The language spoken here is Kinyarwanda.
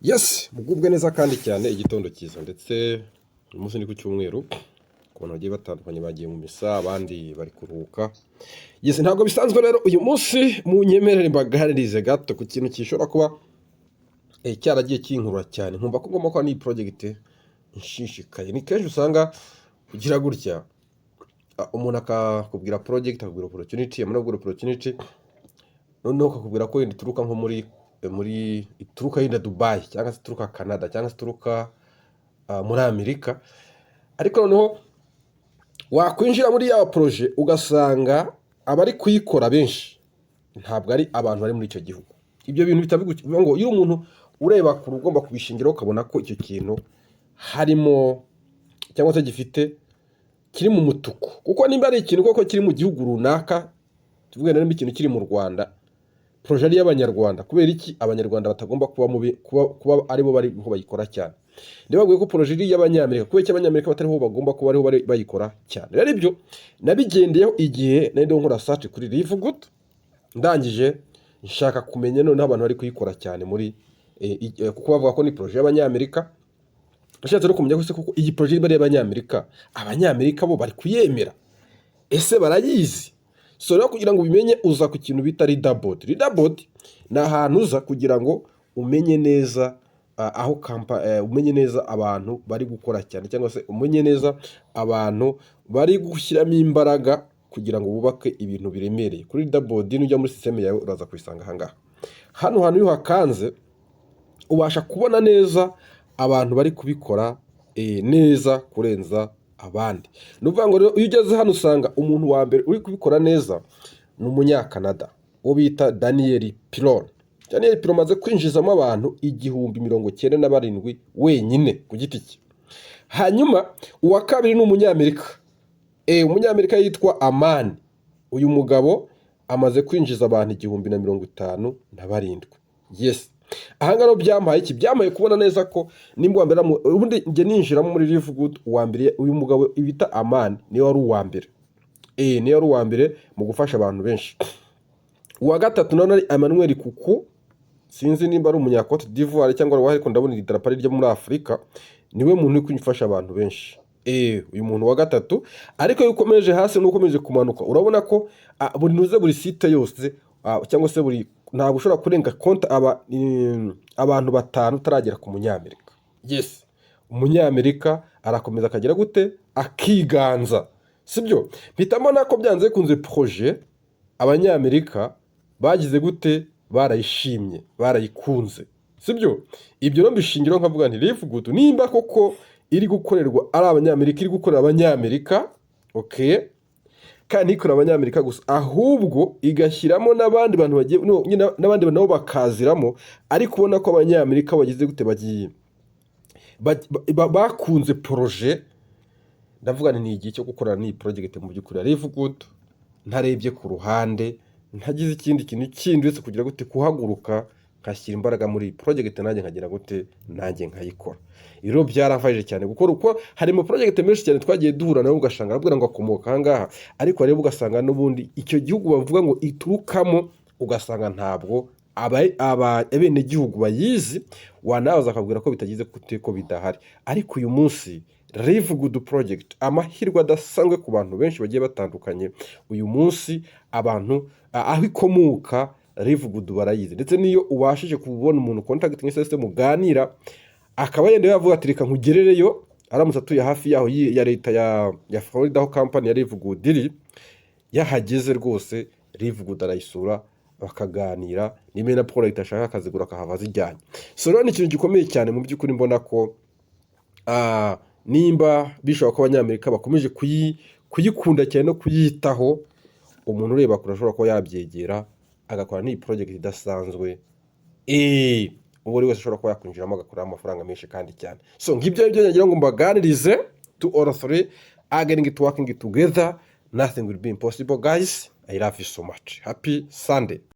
Yes, mugubwe neza kandi cyane igitondo cyiza ndetse umunsi ni ku cyumweru ku bantu bagiye batandukanye bagiye mu misa abandi bari kuruhuka. Yes, ntabwo bisanzwe rero uyu munsi mu nyemerere mbaganirize gato ku kintu gishobora kuba cyaragiye kinkurura cyane nkumva ko ngomba kuba ni project nshishikaye. Ni kenshi usanga ugira gutya umuntu akakubwira project akakubwira opportunity amara kubwira opportunity noneho akakubwira ko yenda ituruka nko muri ituruka yenda Dubai cyangwa se ituruka Canada cyangwa se ituruka muri Amerika, ariko noneho wakwinjira muri ya projet ugasanga abari kuyikora benshi ntabwo ari abantu bari muri icyo gihugu. Ibyo bintu bitabivuga ngo iyo umuntu ureba ku rugomba kubishingiraho ukabona ko icyo kintu harimo cyangwa se gifite kiri mu mutuku, kuko nimba ari ikintu koko kiri mu gihugu runaka, tuvuge na ikintu kiri mu Rwanda, projet ari y'abanyarwanda, kubera iki abanyarwanda batagomba kuba aribo bari bayikora cyane? Ndababwiye ko projet ari y'abanyamerika, kubera iki abanyamerika batariho bagomba kuba ariho bayikora cyane? Rero ibyo nabigendeyeho igihe nari nkora search kuri Livegood, ndangije nshaka kumenya none abantu bari kuyikora cyane muri kuko bavuga ko ni projet y'abanyamerika. Nashatse no kumenya ko iyi projet bari y'abanyamerika, abanyamerika bo bari kuyemera, ese barayizi? So rero kugira ngo ubimenye uza ku kintu bita leaderboard. Leaderboard ni ahantu uza kugira ngo umenye neza aho umenye neza abantu bari gukora cyane, cyangwa se umenye neza abantu bari gushyiramo imbaraga kugira ngo bubake ibintu biremereye. Kuri leaderboard nujya muri system yawe uraza kwisanga ahangaha. Hano hantu iyo hakanze ubasha kubona neza abantu bari kubikora neza kurenza abandi. Nuvuga ngo iyo ugeze hano usanga umuntu wa mbere uri kubikora neza ni umunyakanada uwo bita Daniel Pilon. Daniel Pilon maze kwinjizamo abantu 1097 wenyine ku giti cye. Hanyuma uwa kabiri ni umunyamerika, umunyamerika yitwa Amani. Uyu mugabo amaze kwinjiza abantu 1057. Yes, ahangano byamaye iki? Byamaye kubona neza ko nimba wa mbere ubundi nge ninjiramo muri Livegood, uwa mbere uyu mugabo ibita Amani niwe wari uwa mbere, niwe wari uwa mbere mu gufasha abantu benshi. Uwa gatatu none ari Emmanuel Kuku, sinzi nimba ari umunya Cote d'Ivoire cyangwa wari ko ndabona idarapo ryo muri Afrika, niwe muntu uri kwifasha abantu benshi. Uyu muntu wa gatatu, ariko iyo ukomeje hasi n'ukomeje kumanuka urabona ko buri site yose cyangwa se buri ntabwo ushobora kurenga konti abantu 5 utaragera ku munyamerika. Yes, umunyamerika arakomeza akagera gute akiganza, sibyo? Mpitamo nako byanze kunze projet abanyamerika bagize gute barayishimye barayikunze, sibyo? Ibyo no bishingiro nkavuga nti Livegood nimba koko iri gukorerwa ari abanyamerika, iri gukorera abanyamerika, okay, kandi ikora abanyamerika gusa, ahubwo igashyiramo n'abandi bantu bagiye n'abandi nabo bakaziramo, ariko ubona ko abanyamerika bagize gute bakunze projet. Ndavuga ni igihe cyo gukorana ni project mu by'ukuri Livegood, ntarebye ku ruhande, ntagize ikindi kintu kindi uretse kugira gute kuhaguruka kashyira imbaraga muri project, nanjye nkagira gute nanjye nkayikora. Iro byarafashije cyane gukora uko harimo project menshi cyane twagiye duhura nawe ugashanga arabwira ngo akomoka ahangaha, ariko rero ugasanga n'ubundi icyo gihugu bavuga ngo iturukamo ugasanga ntabwo abene gihugu bayizi, wanabaza akabwira ko bitagize gute ko bidahari. Ariko uyu munsi Livegood project amahirwe adasanzwe ku bantu benshi bagiye batandukanye. Uyu munsi abantu aho ikomoka Livegood barayizi, ndetse niyo ubashije kubona umuntu contact n'isese muganira akaba yenda yavuga ati reka nkugerereyo, aramutse atuye hafi yaho ya leta ya Florida aho company ya Livegood iri, yahageze rwose Livegood arayisura bakaganira, nimena product ashaka akazigura akahava zijyanye. So rero ni ikintu gikomeye cyane mu by'ukuri, mbona ko nimba bishobora ko abanyamerika bakomeje kuyikunda cyane no kuyitaho, umuntu ureba kurashobora ko yabyegera agakora ni project idasanzwe, ubu wese ashobora kuba yakwinjiramo agakora amafaranga menshi kandi cyane. So ngibyo ngira ngo mbaganirize to all three are getting it working together, nothing will be impossible guys. I love you so much. Happy Sunday.